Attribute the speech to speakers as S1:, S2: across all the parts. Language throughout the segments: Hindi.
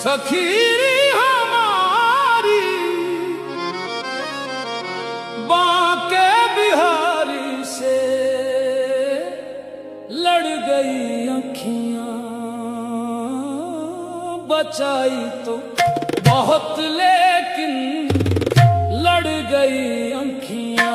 S1: सखीरी हमारी बांके बिहारी से लड़ गई अखियां, बचाई तो बहुत लेकिन लड़ गई अखियां।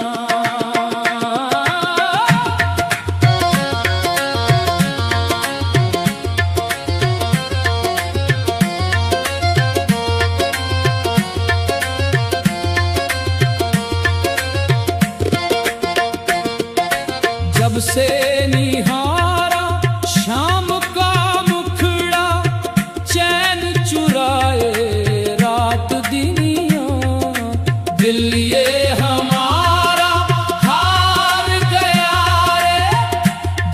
S1: जब से निहारा शाम का मुखड़ा, चैन चुराए रात दिनिया, दिल ये हमारा हार गया रे,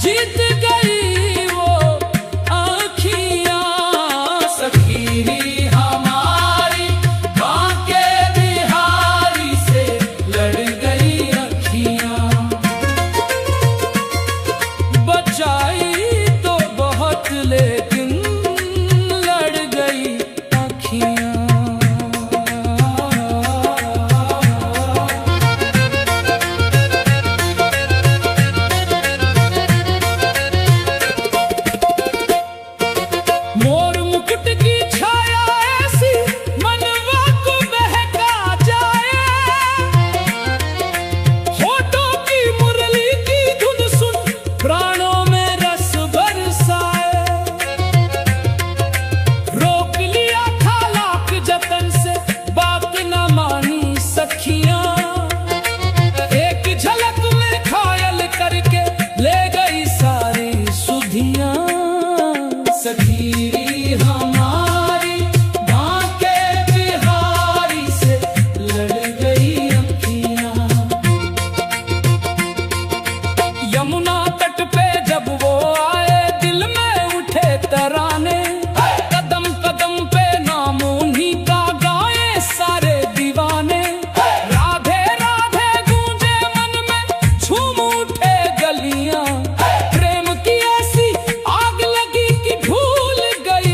S1: जीत गई वो आँखियाँ। सखीरी हमारी बांके बिहारी से लड़ गई अखियाँ, बचाई तो बहुत लेकिन लड़ गई अखियां। मोर मुकुट की छाया ऐसी मनवा को बहका जाए, होठों की मुरली की धुन सुन प्राणों में रस बरसाए। रोक लिया था लाख जतन से, बात न मानी सखियां, एक झलक में घायल करके ले गई सारी सुधियां। सखीरी हमारी बांके बिहारी से लड़ गई अखियां। यमुना तट पे जब वो आए दिल में उठे तराने, कदम कदम पे नाम उन्हीं का गाए सारे दीवाने। राधे राधे गूंजे मन में झूम उठे गलियां, प्रेम की ऐसी आग लगी कि भूल गई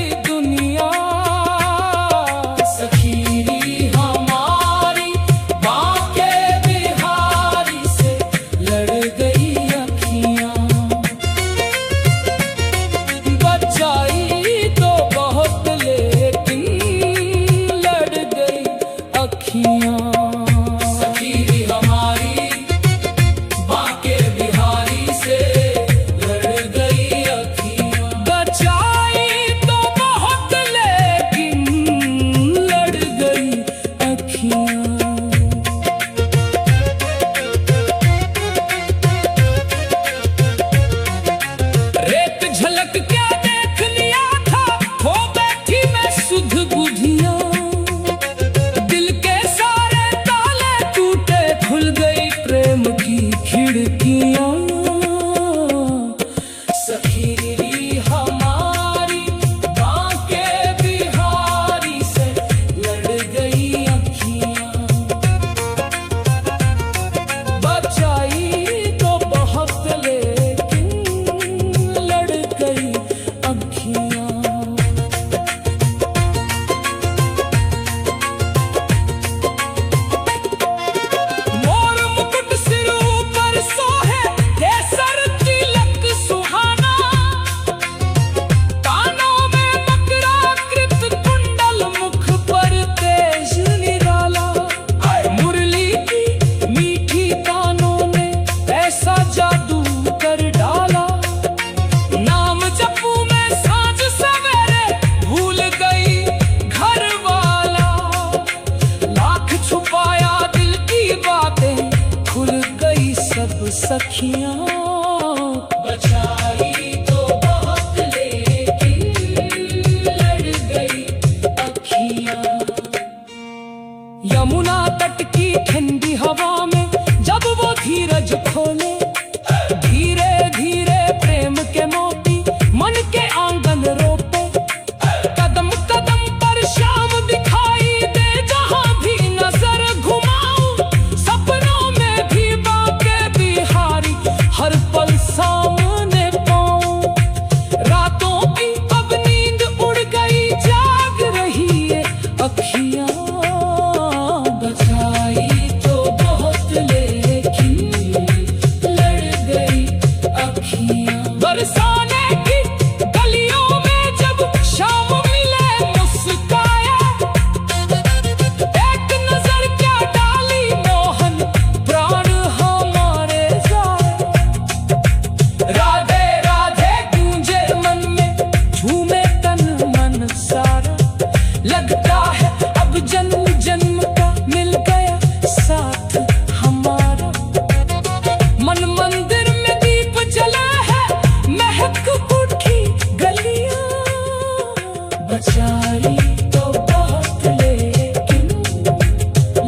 S1: बचाई तो बहुत लेकिन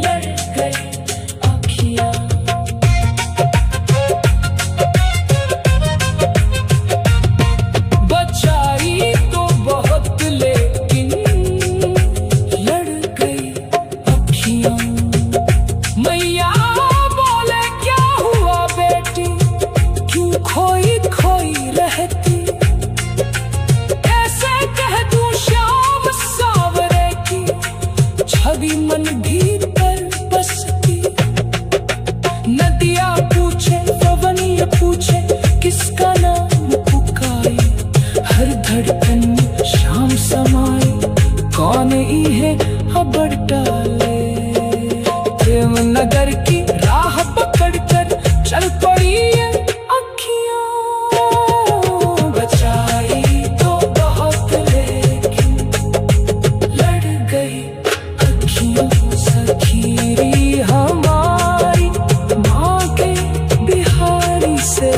S1: लड़ गई अखियां। बचाई तो बहुत लेकिन लड़ गई अखियां। मैया बोले क्या हुआ बेटी, क्यों खोई खोई रहती। ऐसे कह दूं श्याम सावरे की छवि मन भीतर बसती। नदिया पूछे पवन ये पूछे किसका नाम पुकारे। हर धड़कन में शाम समाई कौन इहे हबड़ डाले। प्रेम नगर की राह पकड़ कर चल पड़ी ये अखियां। बचाई तो बहुत लेकिन लड़ गई अखियां। सखीरी हमारी माँ के बिहारी से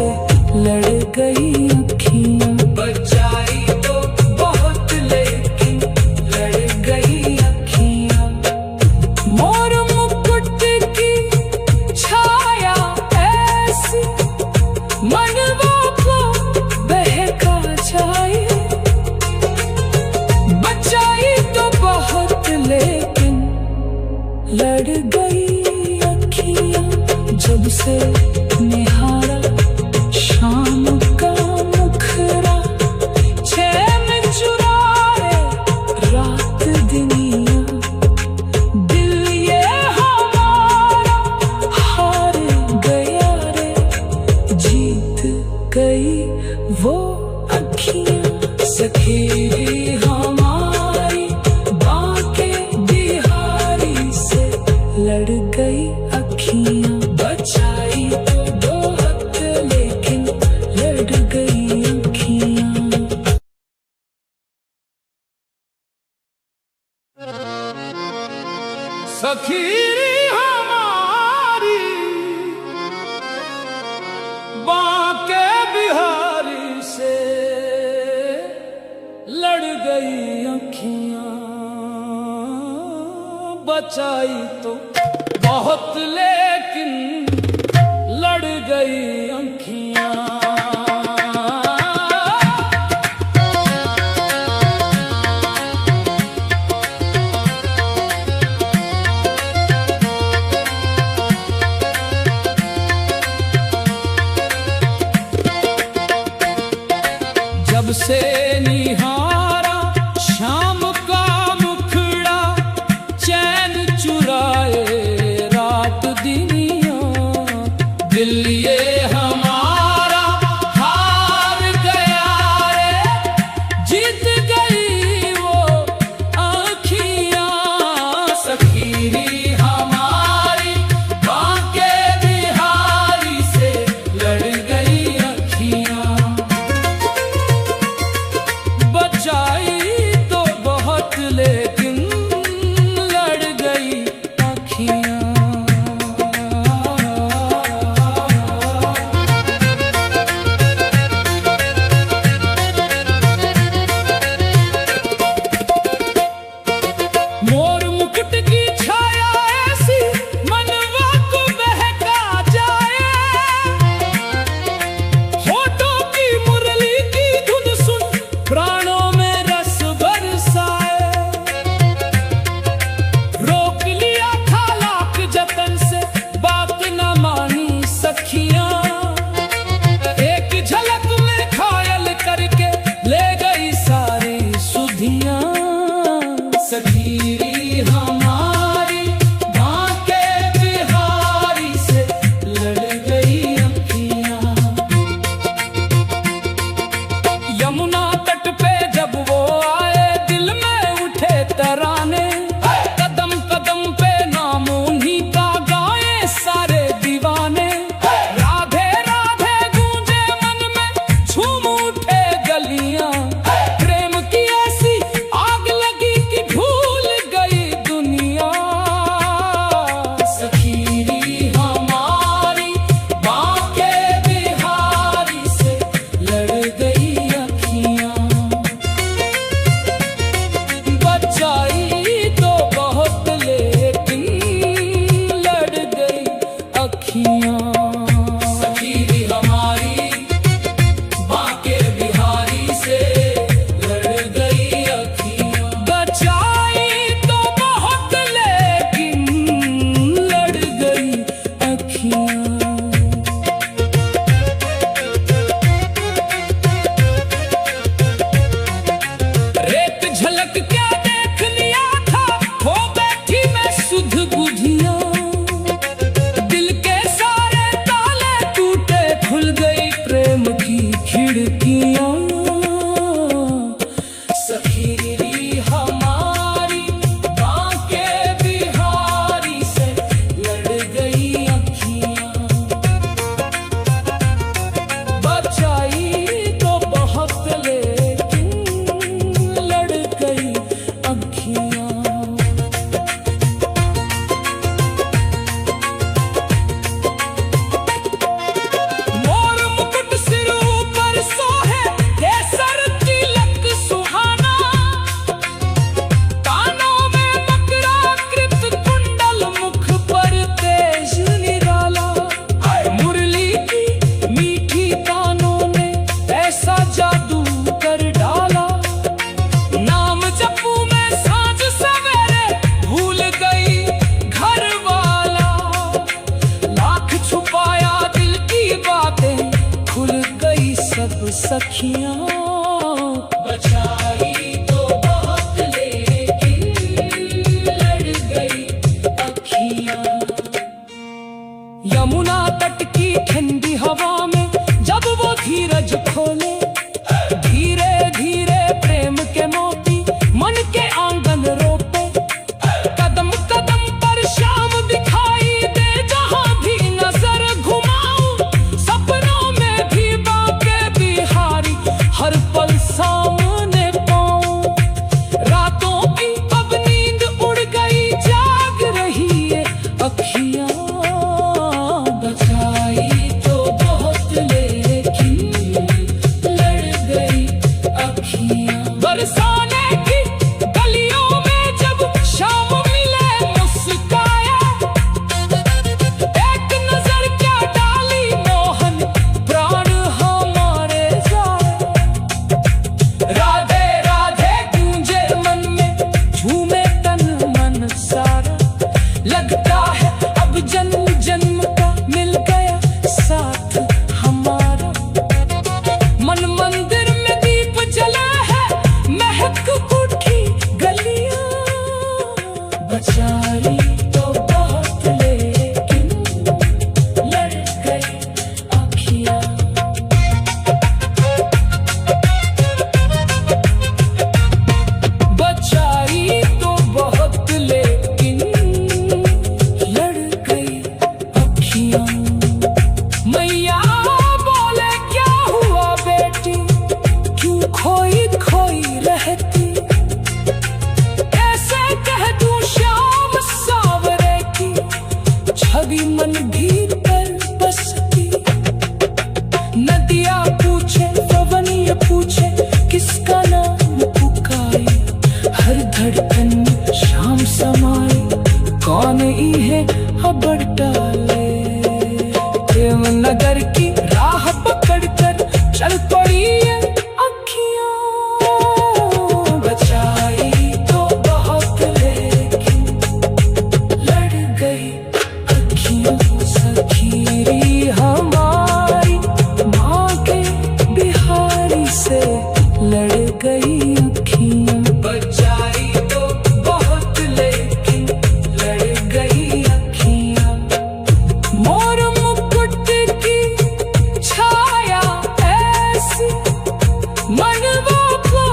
S1: लड़ गई अखियां। बचाई तो बहुत लेकिन लड़ गई अखियां। मोर मुकुट की छाया ऐसी मनवा को बहका जाए। बचाई तो बहुत लेकिन लड़ गई अखियां। जब से निहारा शाम का मुखरा चैन चुराए रात दिनिया। दिल ये हमारा हार गया रे, जीत गई वो अखियां। सखी हमारी बाके बिहारी से लड़ गई अखियां। बचाई तो बहुत लेकिन लड़ गई अखियां। सखीरी हमारी बांके बिहारी से लड़ गई अखियां। बचाई तो बहुत लेकिन लड़ गई अखियां। जब से निहारा शाम का मुखड़ा चैन चुराए रात दिनिया। दिल ये हमारा हार गया रे, जीत गई वो आँखियाँ। सखीरी हमारी बांके बिहारी से लड़ गई अखियाँ। बचाई तो बहुत लेकिन लड़ गई अखियां। यमुना तट की ठंडी हवा में जब वो धीरज खोले, धीरे धीरे प्रेम के मोती मन के आंगन रोपे। कदम कदम पर शाम दिखाई दे, जहां भी नजर घुमाऊं सपनों में भी बाके बिहारी हर पल सामने पाऊं। रातों की अब नींद उड़ गई, जाग रही है अखियां। बचाई तो बहुत लेकिन लड़ गई अखियां। बरसाने की गलियों में जब शाम मिले मुस्काया, एक नजर क्या डाली मोहन प्राण हमारे जाए। राधे राधे गूंजे मन में, झूमे तन मन सारा। लगता है अब जन्म जन्म का मिल गया साथ हमारा। मन मंदिर में दीप जला है, महक उठी गलियां। बचाई तो बहुत लेकिन लड़ गई अखियां। बचाई तो बहुत लेकिन लड़ गई अखियां। मैया बोले क्या हुआ बेटी, क्यों खोई खोई रहती। कैसे कह दूं श्याम सावरे की छवि मन भीतर बसती। नदिया पूछे पवन ये पूछे, किसका नाम पुकारे। हर धड़कन में शाम समाए, कौन इहे अबड़ डाले। प्रेम नगर की राह पकड़कर चल पड़ी है अखियां। बचाई तो बहुत लेकिन लड़ गई अखियां। सखीरी हमारी माँ के बिहारी से लड़ गई अखियां। बचाई तो बहुत लेकिन लड़ गई अखियां। मोर मुकुट की छाया ऐसी मनवा को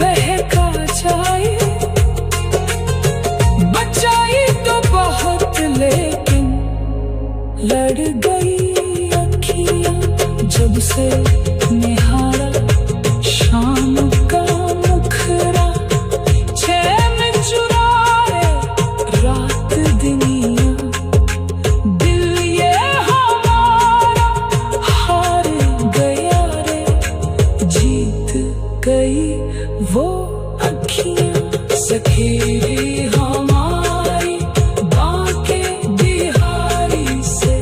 S1: बहका जाए। बचाई तो बहुत लेकिन लड़ गई अखियां। जब से निहारा शाम का मुखरा, चैन चुराए रात दिनिया। दिल ये हमारा हार गया रे, जीत गई वो अखियां। सखीरी हमारी बाके बिहारी से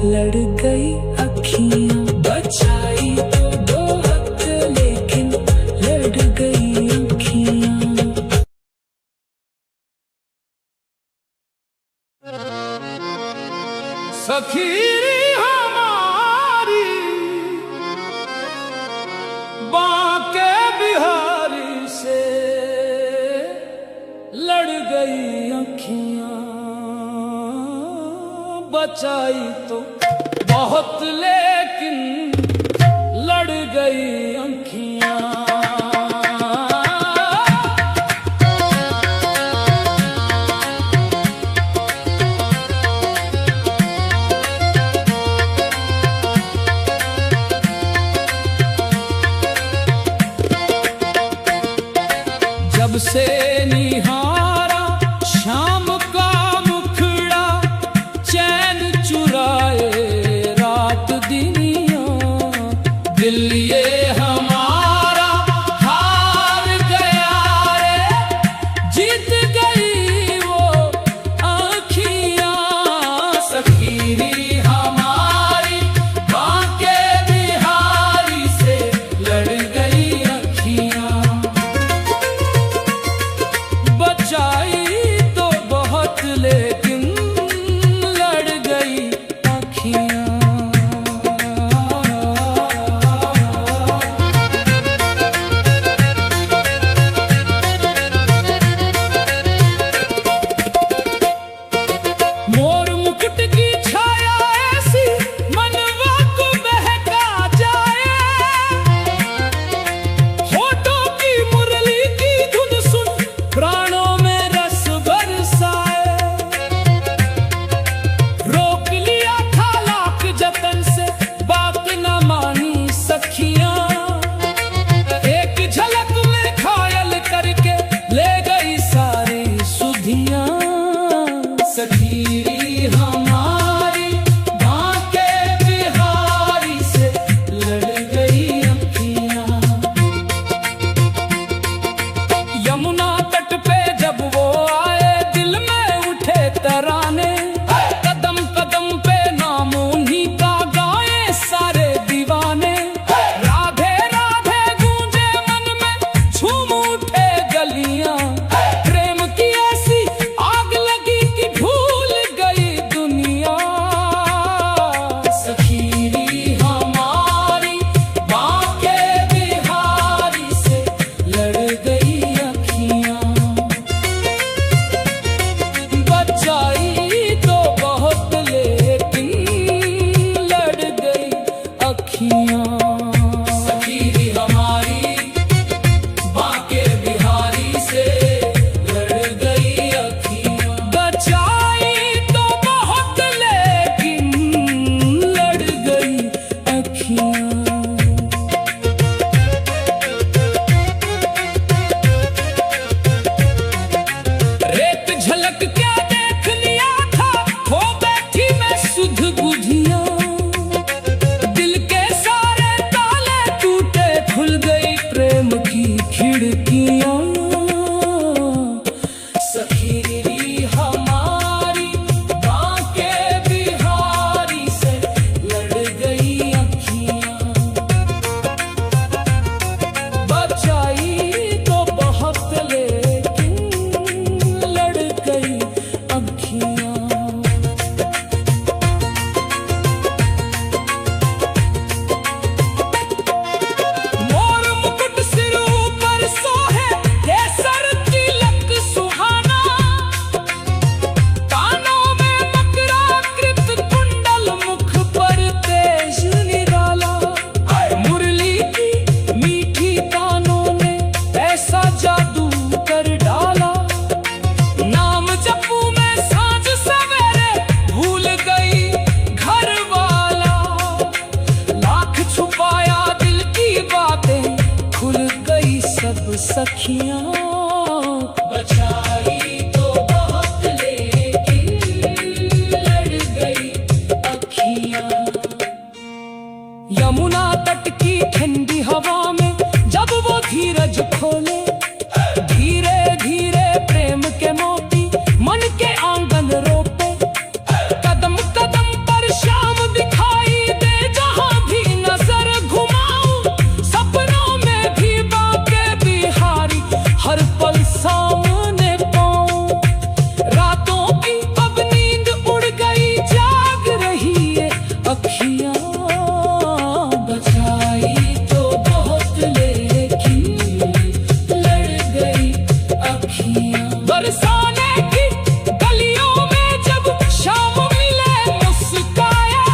S1: लड़ गई अखियां। बचाई तो बहुत लेकिन लड़ गई अखियां। सखीरी हमारी बाके बिहारी से लड़ गई अखियां। बचाई तो बहुत लेकिन लड़ गई अखियां। जब से निहारा शाम का मुखड़ा, चैन चुराए रात दिनिया। दिल ये हमारा हार गया रे, जीत गई वो अखियां। सखीरी हमारी बाके बिहारी से लड़ गई अखियां। लड़ गई अखियां। बचाई तो बहुत लेकिन लड़ गई अखियां। सखी हमारी बाके बिहारी से लड़ गई अखियां। बचाई तो बहुत लेकिन लड़ गई अखियां। रेत झलक क्या देख लिया था, खो बैठी मैं सुध बुधिया। दिल के सारे ताले टूटे, खुल गई प्रेम की खिड़कियां। सखी हमारी बाके बिहारी से लड़ गई अखियां। बचाई तो बहुत लेकिन लड़ गई अखियां। मोर मुकुट सिर ऊपर सोहे, केसर तिलक सुहाना। कानों में मकराकृत कुंडल, मुख पर तेज निराला। मुरली की मीठी तानों ने ऐसा जादू कर डाला। नाम जपू मैं सांझ सवेरे, भूल गई घर वाला। लाख छुपाया दिल की बातें, खुल गई सब सखियां। बचाई तो बहुत लेकिन लड़ गई अखियां। यमुना तट की ठंडी हवा में जब वो धीरज खोले, धीरे धीरे प्रेम के मोती मन के आंगन रोपे। कदम कदम पर शाम दिखाई दे, जहां भी नजर घुमाऊं सपनों में भी बाके बिहारी हर पल सामने पाऊं। रातों की अब नींद उड़ गई, जाग रही है अखियां। बचाई तो बहुत लेकिन लड़ गई अखियां। बरसाने की गलियों में जब शाम मिले मुस्काया।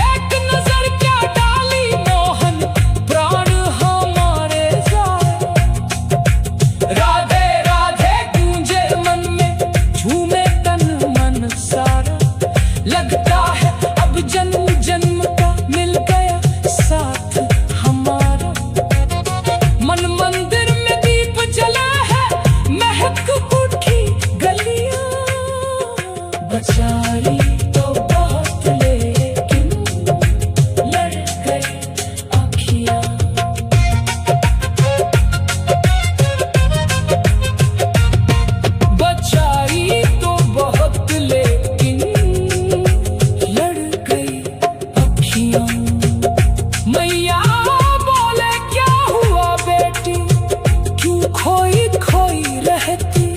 S1: एक नजर क्या डाली मोहन, प्राण हमारे जाए। राधे राधे गूंजे मन में, झूमे तन मन सारा। लगता है अब जन्म जन्म का मिल गया साथ हमारा। मन मंदिर में दीप जला है, महक उठी गलियां। बचाई तो बहुत लेकिन लड़ गई अखियां। बचाई तो बहुत लेकिन लड़ गई अखियां। मैया बोले क्या हुआ बेटी, क्यों खोई खोई रहती।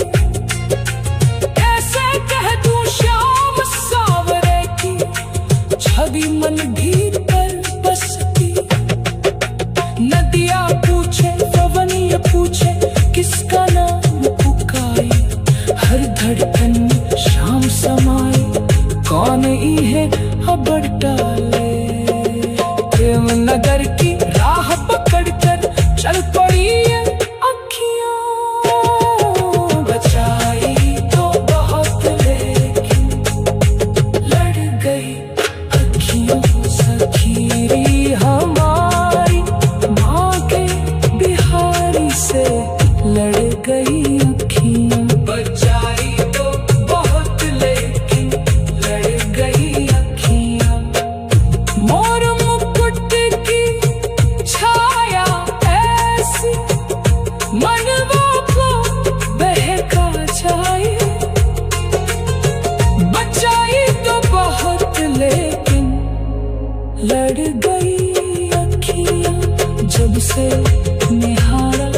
S1: कैसे कह दूं श्याम सावरे की, छवि मन भीतर बसती। नदिया पूछे पवन ये पूछे, किसका नाम पुकारे। हर धड़कन में शाम समाए, कौन इहे खबर डाले। प्रेम नगर की राह पकड़ कर चल पड़ी ये अखियां। बचाई तो बहुत लेकिन लड़ गई अखियां। सखी हमारी बाके बिहारी से लड़ गई अखियां। बचाई तो बहुत लेकिन लड़ गई अखियां। मोर मुकुट की छाया ऐसी, मनवा को बहका जाए। बचाई तो बहुत लेकिन लड़ गई अखियां। जब से निहारा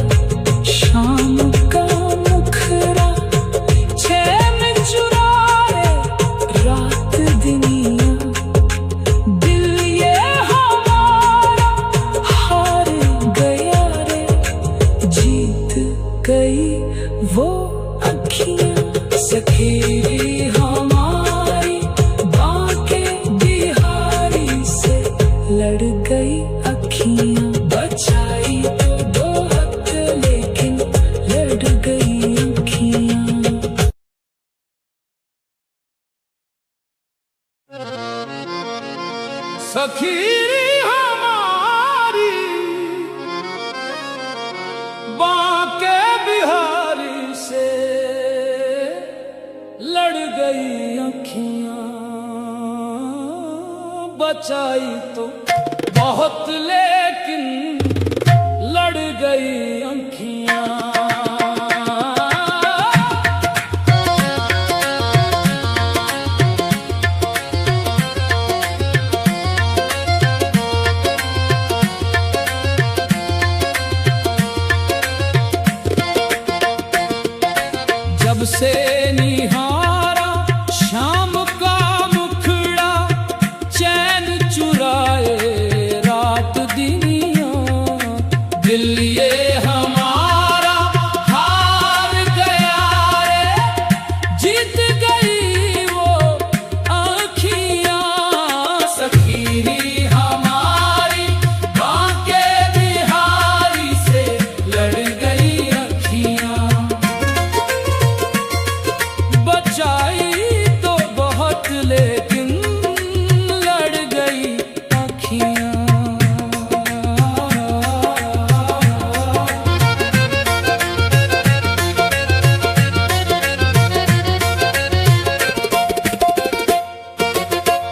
S1: सखीरी हमारी बांके बिहारी से लड़ गई अखियां, बचाई तो बहुत लेकिन लड़ गई अखियां। जब से निहारा शाम का मुखड़ा, चैन चुराए रात दिनिया, दिल ये हमारा हार गया रे, जीत गई वो आँखियाँ। सखीरी हमारी बांके बिहारी से लड़ गई अखियाँ, बचाई तो बहुत लेकिन लड़ गई अखियां।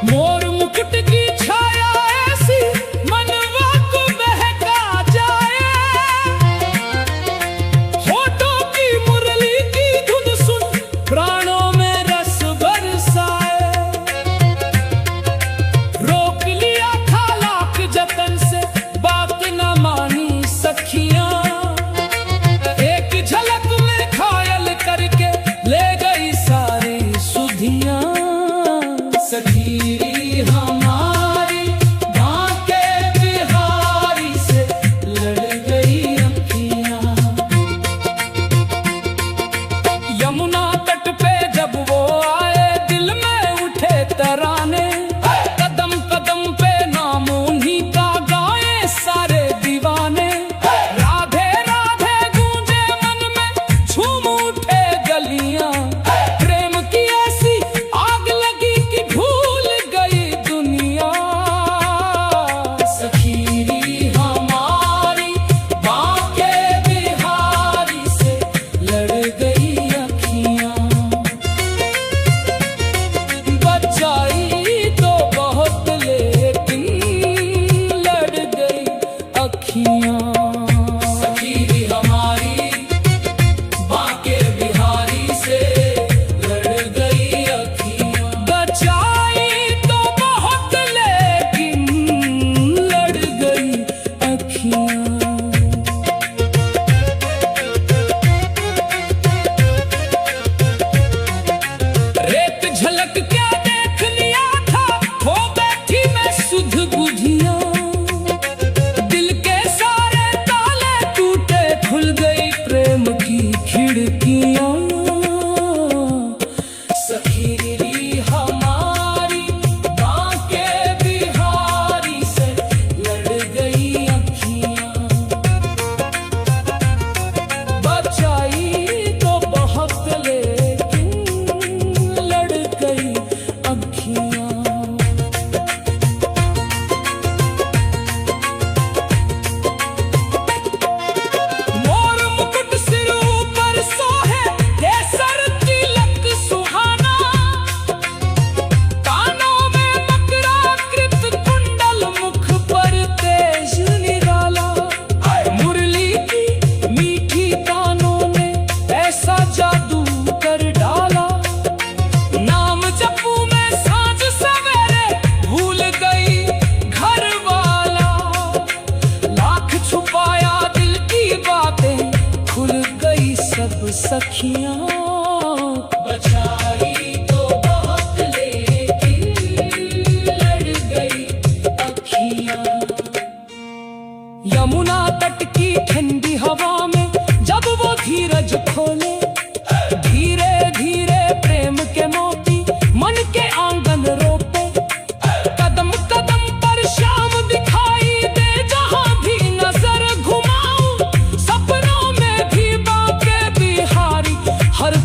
S1: मोर मुकुट की छाया ऐसी मनवा को बहका जाए, होठों की मुरली की धुन सुन प्राणों में रस बरसाए। रोक लिया था लाख जतन से, बात न मानी सखियां, एक झलक में घायल करके ले गई सारी सुधियां। सखीरी हमारी बांके बिहारी से लड़ गई अखियां। यमुना तट पे जब वो आए दिल में उठे तराने, कदम कदम पे नाम उन्हीं का गाए सारे दीवाने। राधे राधे गूंजे मन में झूम उठे गलियां, प्रेम की ऐसी आग लगी कि भूल गई दुनिया। सखीरी हमारी बांके बिहारी से लड़ गई अखियां, बचाई तो बहुत लेकिन लड़ गई अखियां। सखीरी हमारी बांके बिहारी से लड़ गई अखियां, बचाई तो बहुत लेकिन लड़ गई अखियां। एक झलक क्या देख लिया था, खो बैठी मैं सुध बुधिया, दिल के सारे ताले टूटे, खुल गई प्रेम की खिड़कियां। सखीरी हमारी बांके बिहारी से लड़ गई अखियां, बचाई तो बहुत लेकिन लड़ गई अखियां। मोर मुकुट सिर ऊपर सोहे, केसर तिलक सुहाना, कानों में मकराकृत कुंडल, मुख पर तेज निराला। मुरली की मीठी तानों ने ऐसा जादू कर डाला, नाम जपू मैं सांझ सवेरे, भूल गई घर वाला। लाख छुपाया दिल की बातें, खुल गई सब सखियां, बचाई तो बहुत लेकिन लड़ गई अखियां। यमुना तट की ठंडी हवा में जब वो धीरज खोले, धीरे धीरे प्रेम के मोती मन के आंगन रोपे। कदम कदम पर शाम दिखाई दे, जहां भी नजर घुमाऊं, सपनों में भी बांके बिहारी हर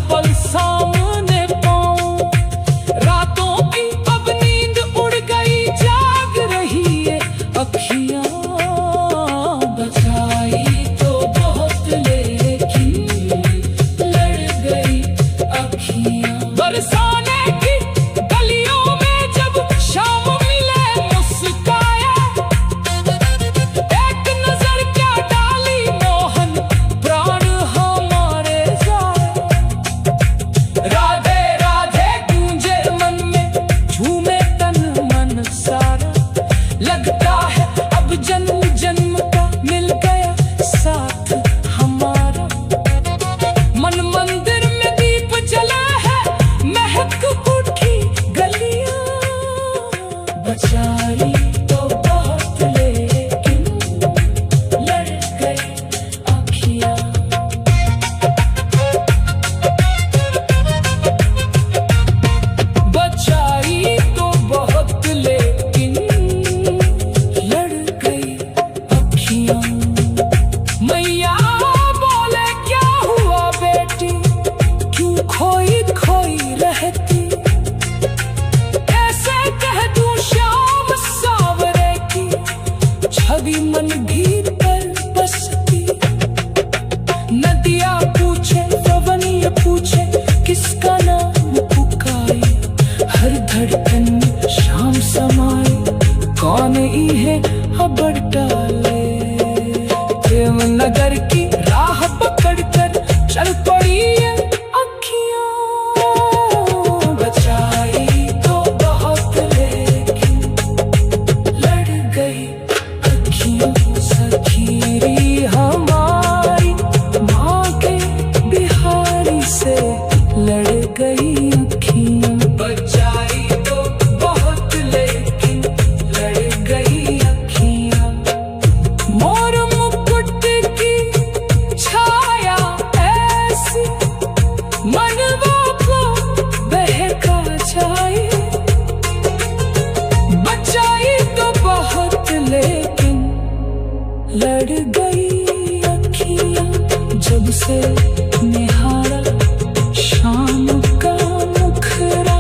S1: से निहारा शाम का मुखरा,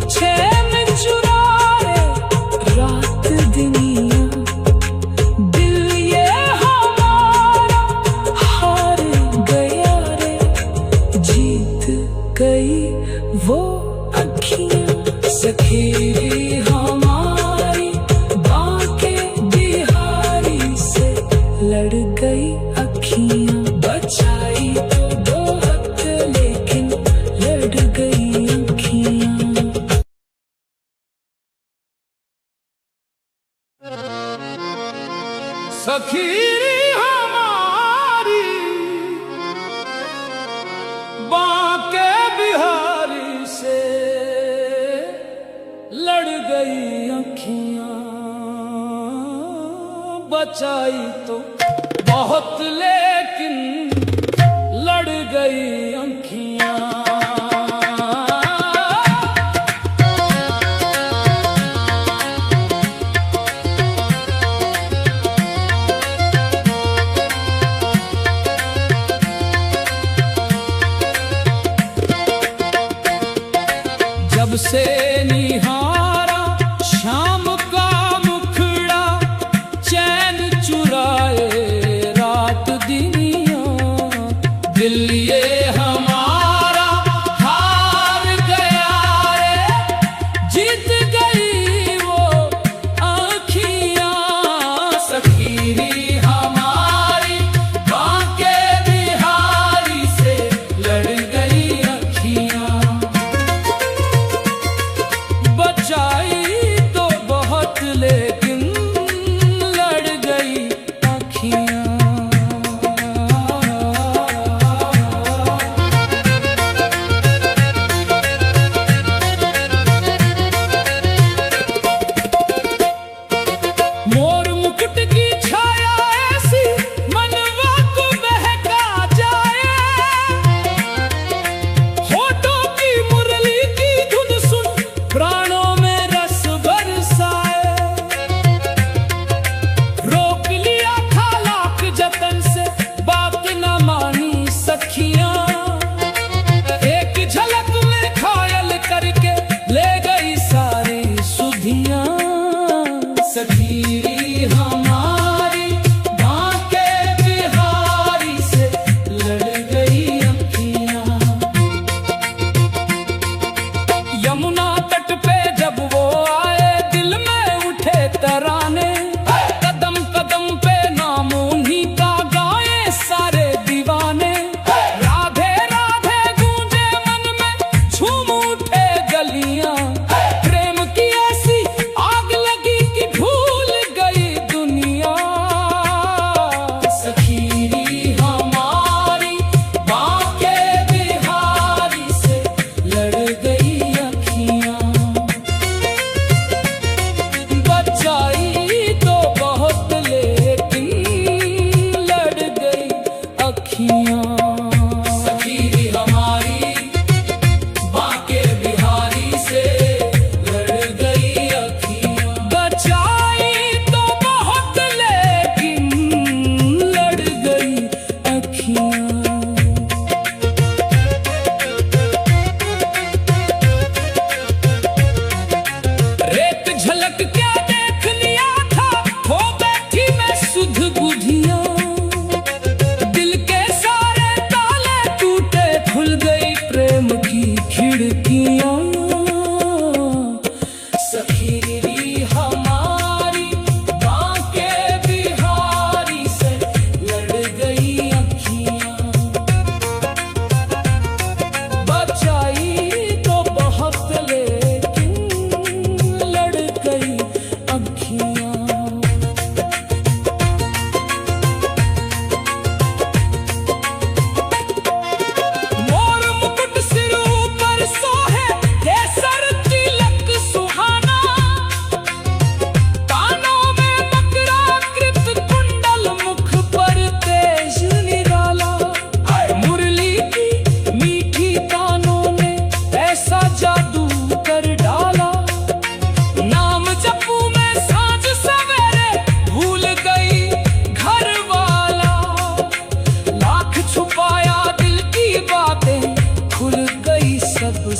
S1: चैन चुराए रात दुनिया, दिल ये हमारा हार गया रे, जीत गई वो अखियां। सखी हमारी बाके बिहारी से लड़ गई अखियां, बचाई तो बहुत लेकिन लड़ गई अखियां। सखी हमारी बाके बिहारी से लड़ गई अखियां, बचाई तो बहुत लेकिन लड़ गई अखियां। जब से निहारा शाम का मुखड़ा, चैन चुराए रात दुनिया, दिल ये हमारा हार गया रे, जीत गई वो आँखियाँ। सखी हमारी बाके बिहारी से लड़ गई अखियाँ, बचाई तो बहुत लेकिन लड़ गई अखियां। मोर मुकुट की छाया ऐसी मनवा को बहका जाए, होठों की मुरली की धुन सुन प्राणों में रस बरसाए, रोक लिया था लाख जतन से बात न मानी सखियां, एक झलक में घायल करके ले गई सारी सुधियां। सखी हमारी बाके बिहारी से लड़ गई अखियां। यमुना तट पे जब वो आए दिल में उठे तराने, कदम कदम पे नाम उन्हीं का गाए सारे दीवाने, राधे राधे गूंजे मन में झूम उठे गलियां, प्रेम की ऐसी आग लगी कि भूल गई दुनिया। सखी हमारी बाके बिहारी से लड़ गई अखियां, बचाई तो बहुत लेकिन लड़ गई अखियां। सखी हमारी बाके बिहारी से लड़ गई अखियां, बचाई तो बहुत लेकिन लड़ गई अखियां। एक झलक क्या देख लिया था, हो बैठी मैं सुध बुधिया, दिल के सारे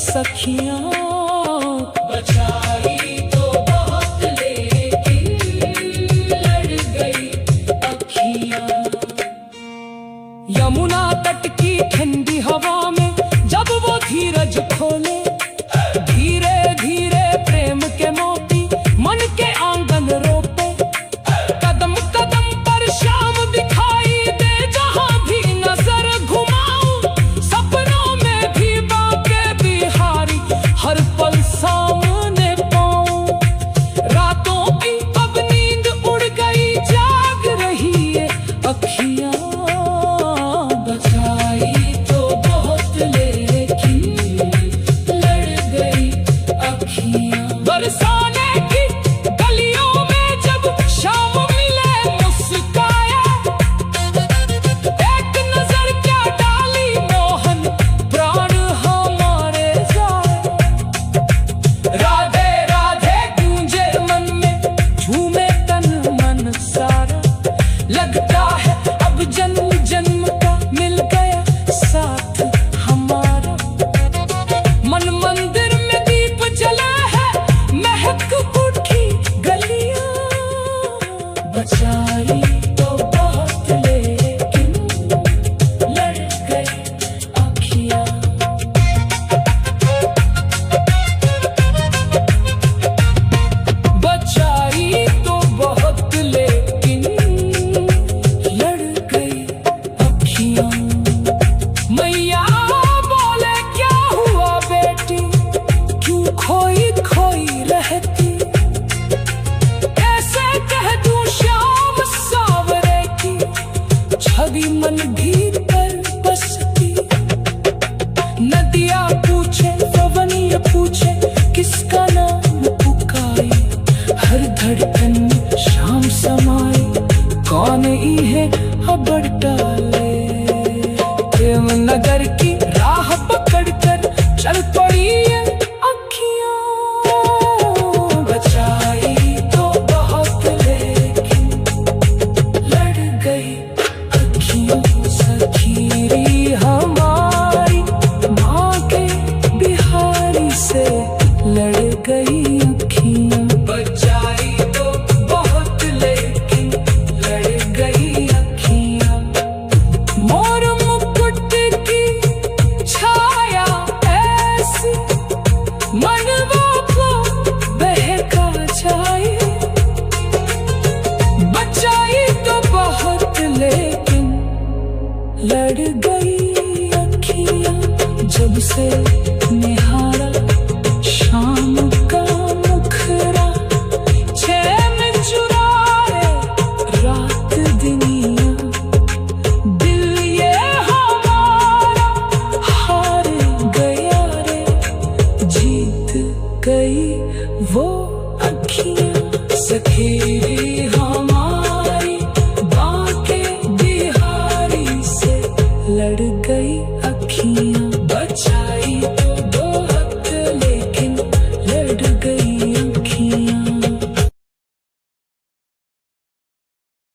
S1: सखियां। बचाई तो बहुत लेकिन लड़ गई अखियां। यमुना तट की ठंडी हवा में जब वो धीरज खोले, धीरे धीरे प्रेम के मोती मन के आंगन रोपे। कदम कदम पर शाम दिखाई दे, जहां भी नजर घुमाऊं सपनों में भी बाके बिहारी हर पल सामने पाऊं। रातों की अब नींद उड़ गई, जाग रही है अखियां। बचाई तो बहुत लेकिन लड़ गई अखियां। बरसाने की गलियों में जब शाम मिले मुस्काया, एक नजर क्या डाली मोहन प्राण हमारे जाए। राधे राधे गूंजे मन में, झूमे तन मन सारा। लगता है अब जन्म जन्म का मिल गया साथ हमारा। मन मंदिर में दीप जला है, महक उठी गलियां। बचाई तो बहुत लेकिन लड़ गई अखियां। बचाई तो बहुत लेकिन लड़ गई अखियां। मैया बोले क्या हुआ बेटी, क्यों खोई खोई रहती। कैसे कह दूं श्याम सावरे की छवि मन भीतर बसती। नदिया पूछे पवन ये पूछे, किसका नाम पुकारे। हर धड़कन में शाम समाए, कौन इहे अबड़ डाले। प्रेम नगर की राह पकड़कर चल पड़ी ये अखियां। बचाई तो बहुत लेकिन लड़ गई अखियां। सखीरी हमारी माँ के बिहारी से लड़ गई अखियां। बचाई तो बहुत लेकिन लड़ गई अखियां। मोर मुकुट की छाया ऐसी मनवा को बहका जाए। बचाई तो बहुत लेकिन लड़ गई अखियां। जब से निहारा शाम का मुखरा, चैन चुराए रात दिनिया। दिल ये हमारा हार गया रे, जीत गई वो अखियां। सखी हमारी बाके बिहारी से लड़ गई